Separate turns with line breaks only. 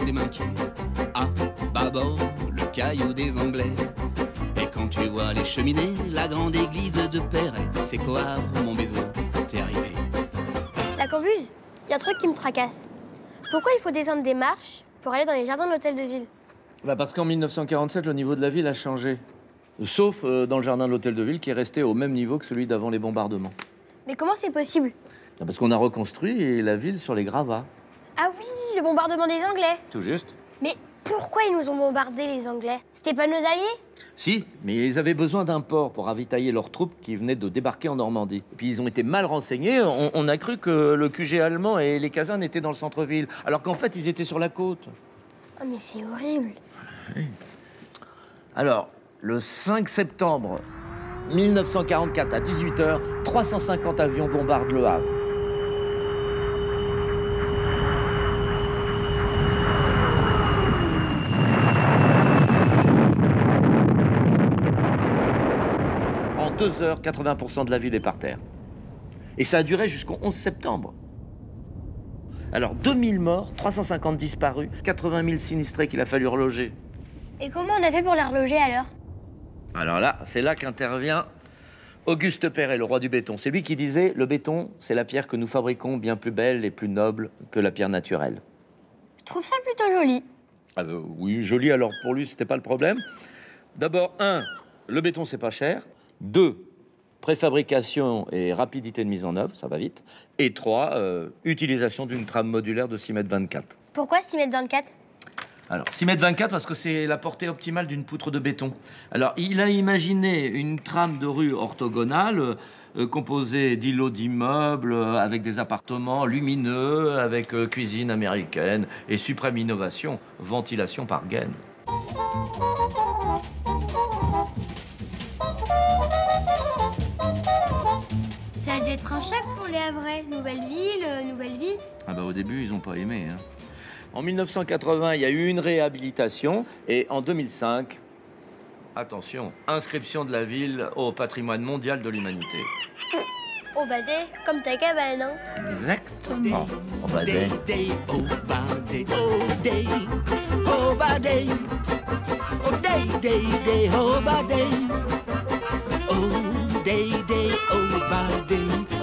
déminqué. À bâbord, le caillou des Anglais. Et quand tu vois les cheminées, la grande église de Perret, c'est qu'au Havre, mon baiseau, t'es arrivé.
La Cambuse, il y a un truc qui me tracasse. Pourquoi il faut descendre des marches pour aller dans les jardins de l'hôtel de ville?
Parce qu'en 1947, le niveau de la ville a changé. Sauf dans le jardin de l'hôtel de ville qui est resté au même niveau que celui d'avant les bombardements.
Mais comment c'est possible?
Parce qu'on a reconstruit la ville sur les gravats.
Ah oui, le bombardement des Anglais.
Tout juste.
Mais pourquoi ils nous ont bombardés, les Anglais? C'était pas nos alliés?
Si, mais ils avaient besoin d'un port pour ravitailler leurs troupes qui venaient de débarquer en Normandie. Et puis ils ont été mal renseignés, on a cru que le QG allemand et les casernes étaient dans le centre-ville, alors qu'en fait ils étaient sur la côte.
Oh mais c'est horrible.
Oui. Alors, le 5 septembre 1944 à 18h, 350 avions bombardent Le Havre. En 2 heures, 80% de la ville est par terre. Et ça a duré jusqu'au 11 septembre. Alors, 2000 morts, 350 disparus, 80 000 sinistrés qu'il a fallu reloger.
Et comment on a fait pour les reloger alors?
Alors là, c'est là qu'intervient Auguste Perret, le roi du béton. C'est lui qui disait « Le béton, c'est la pierre que nous fabriquons bien plus belle et plus noble que la pierre naturelle. »
Je trouve ça plutôt joli.
Oui, joli, alors pour lui, c'était pas le problème. D'abord, 1, le béton, c'est pas cher. 2, préfabrication et rapidité de mise en œuvre, ça va vite. Et 3, utilisation d'une trame modulaire de 6,24 m.
Pourquoi 6,24 m?
Alors, 6,24 m parce que c'est la portée optimale d'une poutre de béton. Alors, il a imaginé une trame de rue orthogonale composée d'îlots d'immeubles, avec des appartements lumineux, avec cuisine américaine et suprême innovation, ventilation par gaine.
Ça a dû être un choc pour les Havrais. Nouvelle ville, nouvelle vie.
Au début, ils n'ont pas aimé, hein. En 1980, il y a eu une réhabilitation et en 2005, attention, inscription de la ville au patrimoine mondial de l'humanité.
Oh badé, comme ta cabane, hein?
Exactement. Oh badé.
Oh badé, oh day, oh badé, oh day, day, day, oh badé, oh day, day, oh badé.